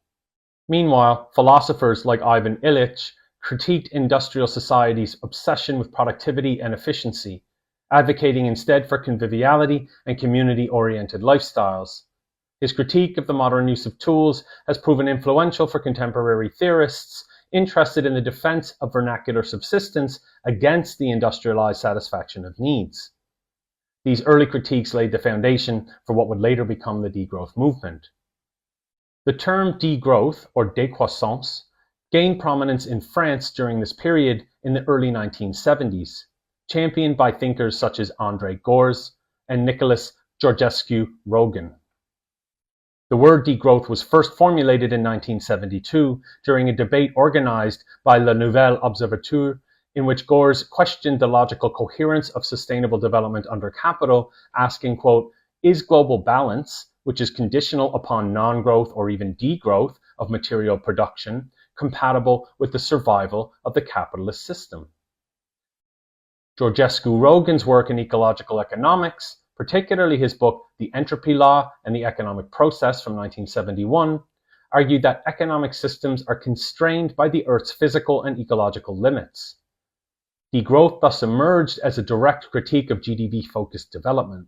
Meanwhile, philosophers like Ivan Illich critiqued industrial society's obsession with productivity and efficiency, advocating instead for conviviality and community-oriented lifestyles. His critique of the modern use of tools has proven influential for contemporary theorists interested in the defense of vernacular subsistence against the industrialized satisfaction of needs. These early critiques laid the foundation for what would later become the degrowth movement. The term degrowth, or décroissance, gained prominence in France during this period in the early 1970s, championed by thinkers such as André Gorz and Nicolas Georgescu-Roegen. The word degrowth was first formulated in 1972 during a debate organized by Le Nouvel Observateur, in which Gorz questioned the logical coherence of sustainable development under capital, asking, quote, is global balance, which is conditional upon non-growth or even degrowth of material production, compatible with the survival of the capitalist system? Georgescu-Roegen's work in ecological economics, particularly his book The Entropy Law and the Economic Process from 1971, argued that economic systems are constrained by the Earth's physical and ecological limits. Degrowth thus emerged as a direct critique of GDP-focused development,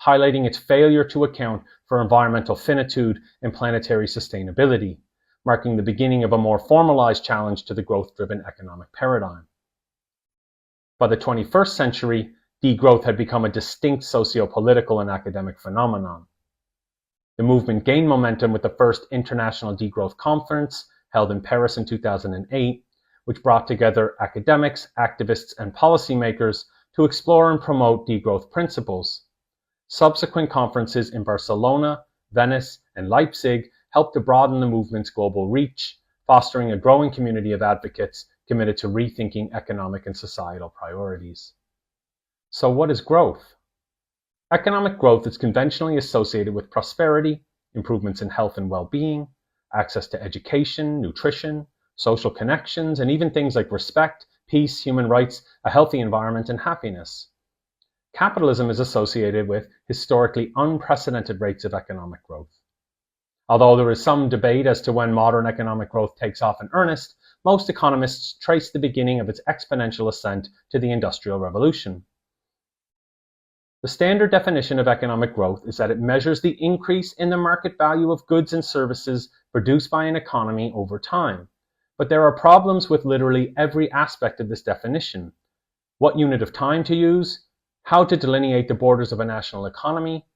highlighting its failure to account for environmental finitude and planetary sustainability, marking the beginning of a more formalized challenge to the growth-driven economic paradigm. By the 21st century, degrowth had become a distinct socio-political and academic phenomenon. The movement gained momentum with the first International Degrowth Conference, held in Paris in 2008, which brought together academics, activists, and policymakers to explore and promote degrowth principles. Subsequent conferences in Barcelona, Venice, and Leipzig helped to broaden the movement's global reach, fostering a growing community of advocates committed to rethinking economic and societal priorities. So what is growth? Economic growth is conventionally associated with prosperity, improvements in health and well-being, access to education, nutrition, social connections, and even things like respect, peace, human rights, a healthy environment, and happiness. Capitalism is associated with historically unprecedented rates of economic growth. Although there is some debate as to when modern economic growth takes off in earnest, most economists trace the beginning of its exponential ascent to the Industrial Revolution. The standard definition of economic growth is that it measures the increase in the market value of goods and services produced by an economy over time. But there are problems with literally every aspect of this definition. What unit of time to use, how to delineate the borders of a national economy,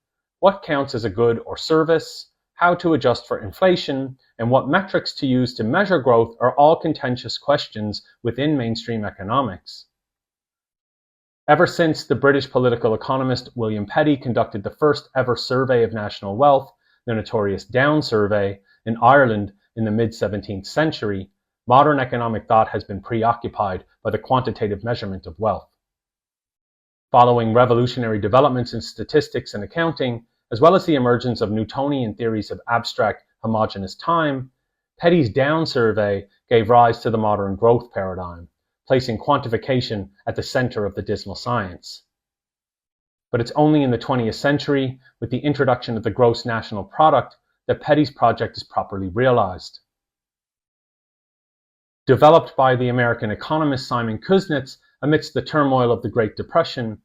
what counts as a good or service, how to adjust for inflation, and what metrics to use to measure growth are all contentious questions within mainstream economics. Ever since the British political economist William Petty conducted the first ever survey of national wealth, the notorious Down Survey, in Ireland in the mid-17th century, modern economic thought has been preoccupied by the quantitative measurement of wealth. Following revolutionary developments in statistics and accounting, as well as the emergence of Newtonian theories of abstract, homogeneous time, Petty's Down Survey gave rise to the modern growth paradigm, placing quantification at the center of the dismal science. But it's only in the 20th century, with the introduction of the gross national product, that Petty's project is properly realized. Developed by the American economist Simon Kuznets amidst the turmoil of the Great Depression,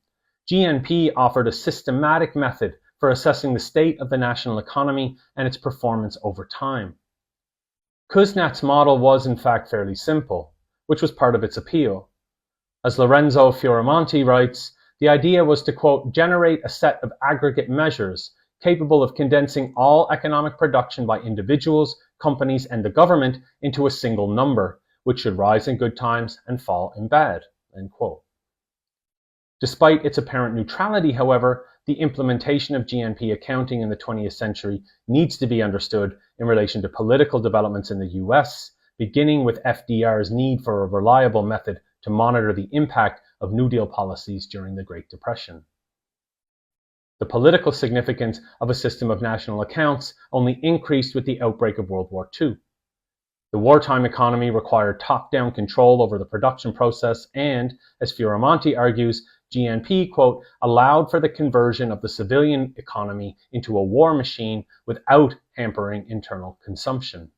GNP offered a systematic method for assessing the state of the national economy and its performance over time. Kuznets' model was in fact fairly simple, which was part of its appeal. As Lorenzo Fioramonti writes, the idea was to, quote, generate a set of aggregate measures capable of condensing all economic production by individuals, companies, and the government into a single number, which should rise in good times and fall in bad, end quote. Despite its apparent neutrality, however, the implementation of GNP accounting in the 20th century needs to be understood in relation to political developments in the US, beginning with FDR's need for a reliable method to monitor the impact of New Deal policies during the Great Depression. The political significance of a system of national accounts only increased with the outbreak of World War II. The wartime economy required top-down control over the production process and, as Fioramonti argues, GNP, quote, allowed for the conversion of the civilian economy into a war machine without hampering internal consumption.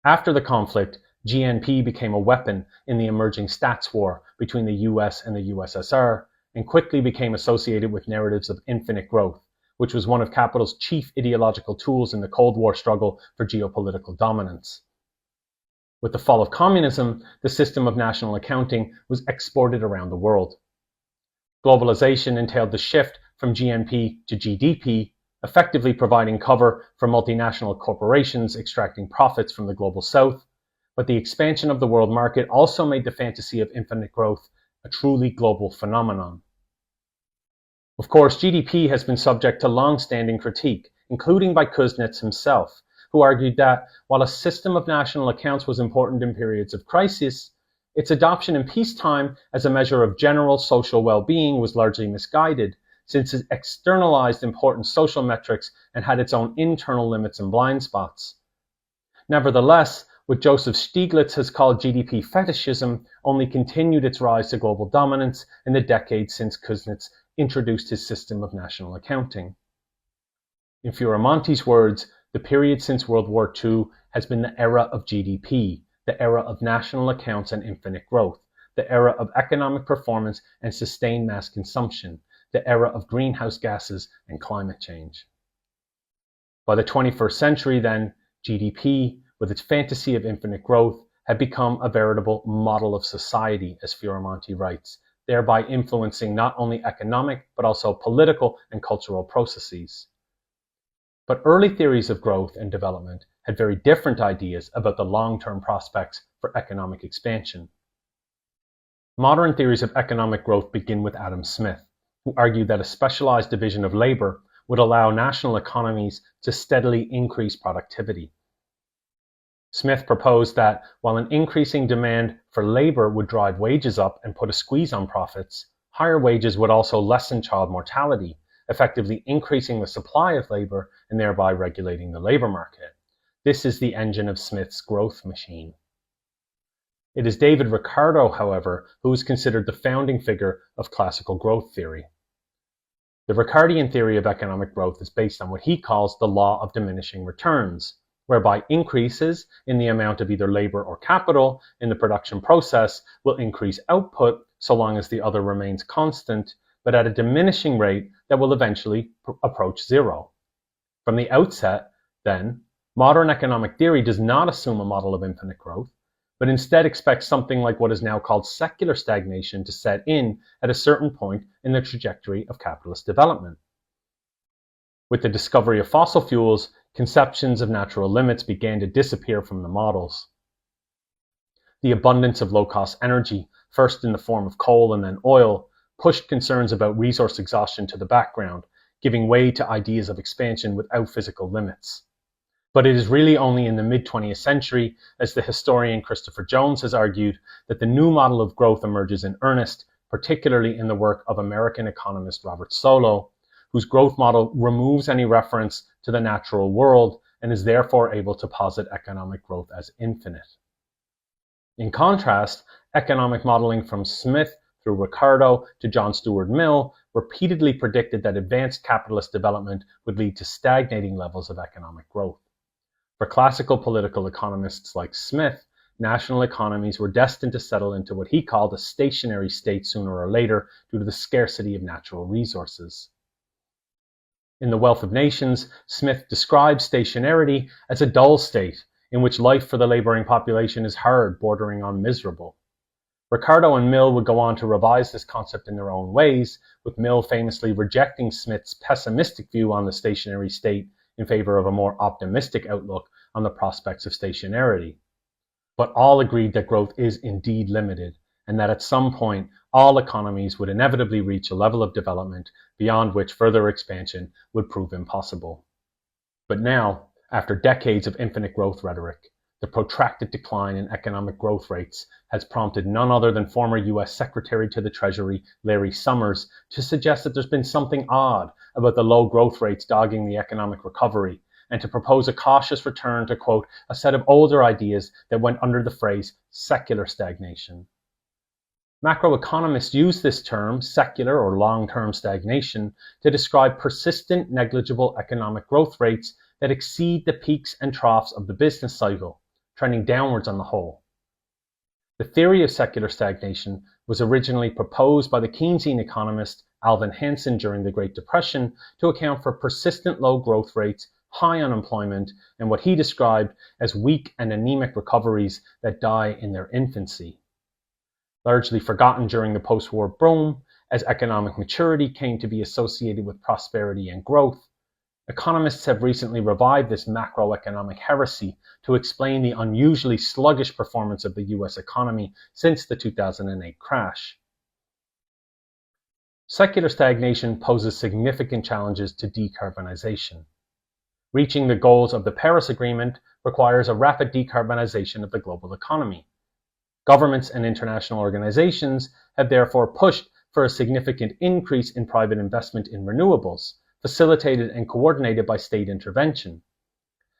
After the conflict, GNP became a weapon in the emerging stats war between the US and the USSR, and quickly became associated with narratives of infinite growth, which was one of capital's chief ideological tools in the Cold War struggle for geopolitical dominance. With the fall of communism, the system of national accounting was exported around the world. Globalization entailed the shift from GNP to GDP, effectively providing cover for multinational corporations extracting profits from the global south, but the expansion of the world market also made the fantasy of infinite growth a truly global phenomenon. Of course, GDP has been subject to long-standing critique, including by Kuznets himself, who argued that while a system of national accounts was important in periods of crisis, its adoption in peacetime as a measure of general social well-being was largely misguided, since it externalized important social metrics and had its own internal limits and blind spots. Nevertheless, what Joseph Stiglitz has called GDP fetishism only continued its rise to global dominance in the decades since Kuznets introduced his system of national accounting. In Fioramonti's words, the period since World War II has been the era of GDP, the era of national accounts and infinite growth, the era of economic performance and sustained mass consumption, the era of greenhouse gases and climate change. By the 21st century, then, GDP, with its fantasy of infinite growth, had become a veritable model of society, as Fioramonti writes, thereby influencing not only economic but also political and cultural processes. But early theories of growth and development had very different ideas about the long-term prospects for economic expansion. Modern theories of economic growth begin with Adam Smith, who argued that a specialized division of labor would allow national economies to steadily increase productivity. Smith proposed that while an increasing demand for labor would drive wages up and put a squeeze on profits, higher wages would also lessen child mortality, effectively increasing the supply of labor and thereby regulating the labor market. This is the engine of Smith's growth machine. It is David Ricardo, however, who is considered the founding figure of classical growth theory. The Ricardian theory of economic growth is based on what he calls the law of diminishing returns, whereby increases in the amount of either labor or capital in the production process will increase output so long as the other remains constant, but at a diminishing rate that will eventually approach zero. From the outset, then, modern economic theory does not assume a model of infinite growth, but instead expects something like what is now called secular stagnation to set in at a certain point in the trajectory of capitalist development. With the discovery of fossil fuels, conceptions of natural limits began to disappear from the models. The abundance of low-cost energy, first in the form of coal and then oil, pushed concerns about resource exhaustion to the background, giving way to ideas of expansion without physical limits. But it is really only in the mid-20th century, as the historian Christopher Joan has argued, that the new model of growth emerges in earnest, particularly in the work of American economist Robert Solow, whose growth model removes any reference to the natural world and is therefore able to posit economic growth as infinite. In contrast, economic modeling from Smith through Ricardo to John Stuart Mill repeatedly predicted that advanced capitalist development would lead to stagnating levels of economic growth. For classical political economists like Smith, national economies were destined to settle into what he called a stationary state sooner or later due to the scarcity of natural resources. In The Wealth of Nations, Smith describes stationarity as a dull state in which life for the laboring population is hard, bordering on miserable. Ricardo and Mill would go on to revise this concept in their own ways, with Mill famously rejecting Smith's pessimistic view on the stationary state in favor of a more optimistic outlook on the prospects of stationarity. But all agreed that growth is indeed limited, and that at some point all economies would inevitably reach a level of development beyond which further expansion would prove impossible. But now, after decades of infinite growth rhetoric, the protracted decline in economic growth rates has prompted none other than former US Secretary to the Treasury Larry Summers to suggest that there's been something odd about the low growth rates dogging the economic recovery, and to propose a cautious return to, quote, a set of older ideas that went under the phrase secular stagnation. Macroeconomists use this term, secular or long-term stagnation, to describe persistent negligible economic growth rates that exceed the peaks and troughs of the business cycle, trending downwards on the whole. The theory of secular stagnation was originally proposed by the Keynesian economist Alvin Hansen during the Great Depression to account for persistent low growth rates, high unemployment, and what he described as weak and anemic recoveries that die in their infancy. Largely forgotten during the post-war boom, as economic maturity came to be associated with prosperity and growth, economists have recently revived this macroeconomic heresy to explain the unusually sluggish performance of the US economy since the 2008 crash. Secular stagnation poses significant challenges to decarbonization. Reaching the goals of the Paris Agreement requires a rapid decarbonization of the global economy. Governments and international organizations have therefore pushed for a significant increase in private investment in renewables, facilitated and coordinated by state intervention.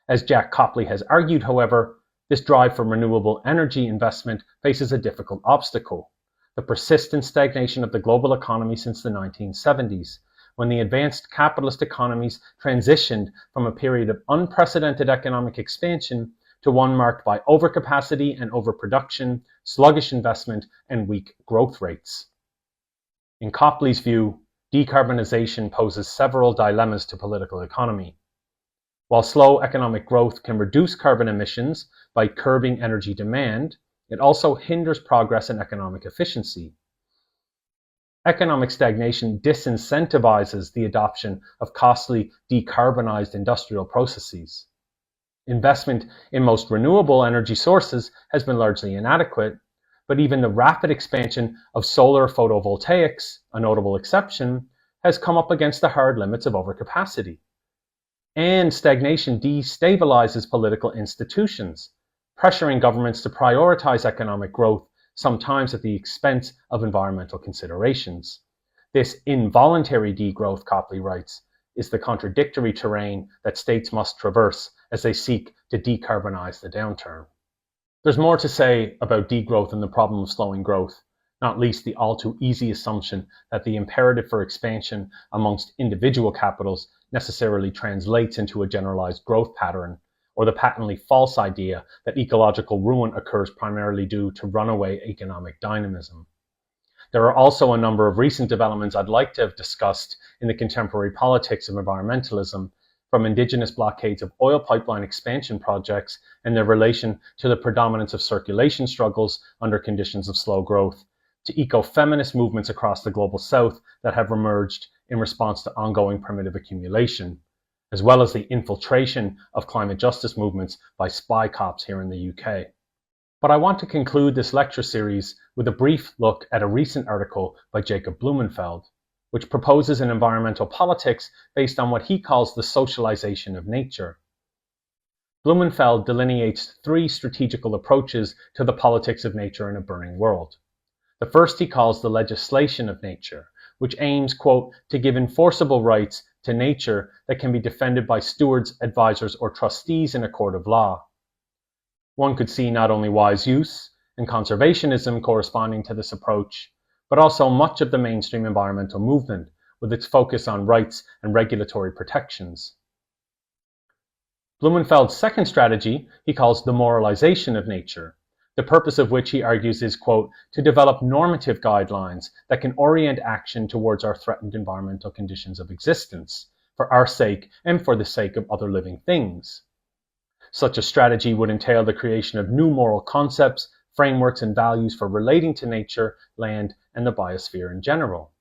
As Jack Copley has argued, however, this drive for renewable energy investment faces a difficult obstacle: the persistent stagnation of the global economy since the 1970s, when the advanced capitalist economies transitioned from a period of unprecedented economic expansion to one marked by overcapacity and overproduction, sluggish investment, and weak growth rates. In Copley's view, decarbonization poses several dilemmas to political economy. While slow economic growth can reduce carbon emissions by curbing energy demand, it also hinders progress in economic efficiency. Economic stagnation disincentivizes the adoption of costly decarbonized industrial processes. Investment in most renewable energy sources has been largely inadequate, but even the rapid expansion of solar photovoltaics, a notable exception, has come up against the hard limits of overcapacity. And stagnation destabilizes political institutions, pressuring governments to prioritize economic growth, sometimes at the expense of environmental considerations. This involuntary degrowth, Copley writes, is the contradictory terrain that states must traverse as they seek to decarbonize the downturn. There's more to say about degrowth and the problem of slowing growth, not least the all too easy assumption that the imperative for expansion amongst individual capitals necessarily translates into a generalized growth pattern, or the patently false idea that ecological ruin occurs primarily due to runaway economic dynamism. There are also a number of recent developments I'd like to have discussed in the contemporary politics of environmentalism, from indigenous blockades of oil pipeline expansion projects and their relation to the predominance of circulation struggles under conditions of slow growth, to eco-feminist movements across the global south that have emerged in response to ongoing primitive accumulation, as well as the infiltration of climate justice movements by spy cops here in the UK. But I want to conclude this lecture series with a brief look at a recent article by Jacob Blumenfeld, which proposes an environmental politics based on what he calls the socialization of nature. Blumenfeld delineates three strategical approaches to the politics of nature in a burning world. The first he calls the legislation of nature, which aims, quote, to give enforceable rights to nature that can be defended by stewards, advisors, or trustees in a court of law. One could see not only wise use and conservationism corresponding to this approach, but also much of the mainstream environmental movement with its focus on rights and regulatory protections. Blumenfeld's second strategy he calls the moralization of nature, the purpose of which he argues is, quote, to develop normative guidelines that can orient action towards our threatened environmental conditions of existence, for our sake and for the sake of other living things. Such a strategy would entail the creation of new moral concepts, frameworks, and values for relating to nature, land, and the biosphere in general.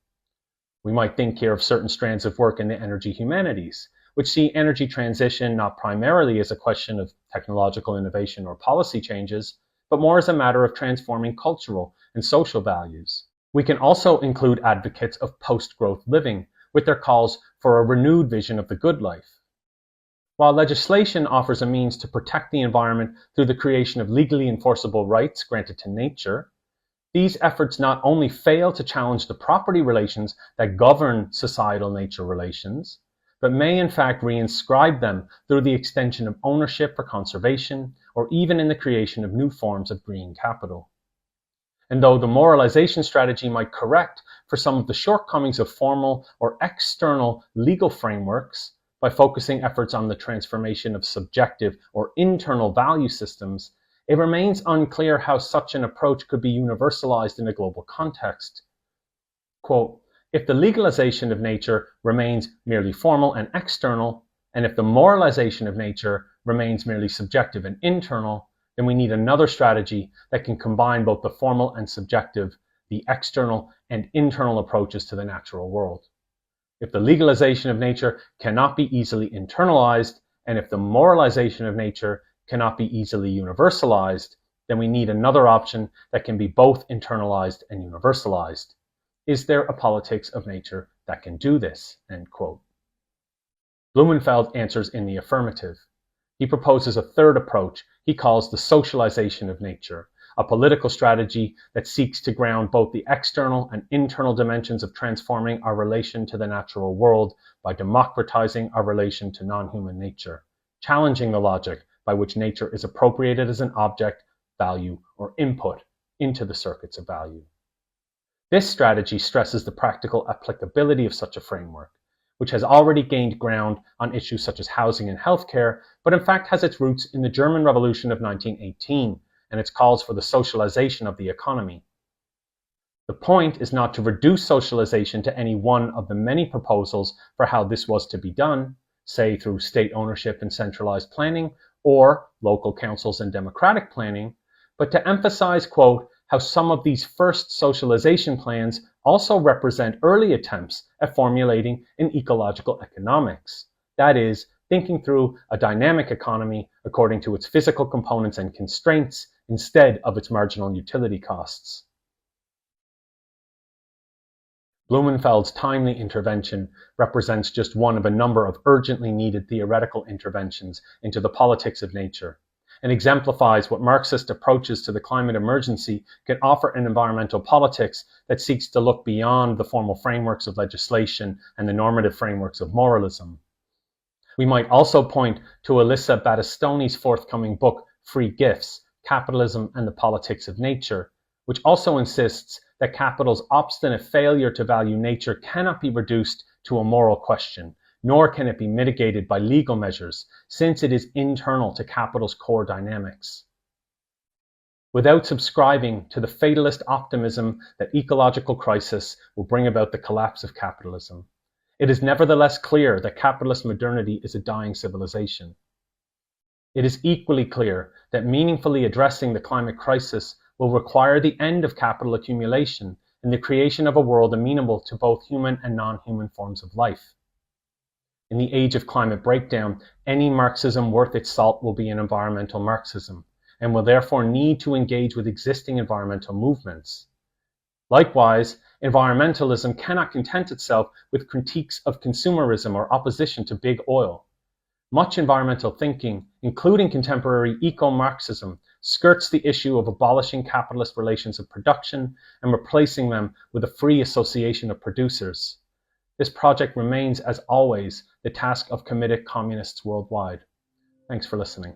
We might think here of certain strands of work in the energy humanities, which see energy transition not primarily as a question of technological innovation or policy changes, but more as a matter of transforming cultural and social values. We can also include advocates of post-growth living, with their calls for a renewed vision of the good life. While legislation offers a means to protect the environment through the creation of legally enforceable rights granted to nature, these efforts not only fail to challenge the property relations that govern societal nature relations, but may in fact reinscribe them through the extension of ownership for conservation, or even in the creation of new forms of green capital. And though the moralization strategy might correct for some of the shortcomings of formal or external legal frameworks, by focusing efforts on the transformation of subjective or internal value systems, it remains unclear how such an approach could be universalized in a global context. Quote, if the legalization of nature remains merely formal and external, and if the moralization of nature remains merely subjective and internal, then we need another strategy that can combine both the formal and subjective, the external and internal approaches to the natural world. If the legalization of nature cannot be easily internalized, and if the moralization of nature cannot be easily universalized, then we need another option that can be both internalized and universalized. Is there a politics of nature that can do this? End quote. Blumenfeld answers in the affirmative. He proposes a third approach he calls the socialization of nature, a political strategy that seeks to ground both the external and internal dimensions of transforming our relation to the natural world by democratizing our relation to non-human nature, challenging the logic by which nature is appropriated as an object, value, or input into the circuits of value. This strategy stresses the practical applicability of such a framework, which has already gained ground on issues such as housing and healthcare, but in fact has its roots in the German Revolution of 1918 and its calls for the socialization of the economy. The point is not to reduce socialization to any one of the many proposals for how this was to be done, say through state ownership and centralized planning, or local councils and democratic planning, but to emphasize, quote, how some of these first socialization plans also represent early attempts at formulating an ecological economics. That is, thinking through a dynamic economy according to its physical components and constraints instead of its marginal utility costs. Blumenfeld's timely intervention represents just one of a number of urgently needed theoretical interventions into the politics of nature, and exemplifies what Marxist approaches to the climate emergency can offer in environmental politics that seeks to look beyond the formal frameworks of legislation and the normative frameworks of moralism. We might also point to Elissa Battistoni's forthcoming book, Free Gifts, Capitalism and the Politics of Nature, which also insists that capital's obstinate failure to value nature cannot be reduced to a moral question, nor can it be mitigated by legal measures, since it is internal to capital's core dynamics. Without subscribing to the fatalist optimism that ecological crisis will bring about the collapse of capitalism, it is nevertheless clear that capitalist modernity is a dying civilization. It is equally clear that meaningfully addressing the climate crisis will require the end of capital accumulation and the creation of a world amenable to both human and non-human forms of life. In the age of climate breakdown, any Marxism worth its salt will be an environmental Marxism, and will therefore need to engage with existing environmental movements. Likewise, environmentalism cannot content itself with critiques of consumerism or opposition to big oil. Much environmental thinking, including contemporary eco-Marxism, skirts the issue of abolishing capitalist relations of production and replacing them with a free association of producers. This project remains, as always, the task of committed communists worldwide. Thanks for listening.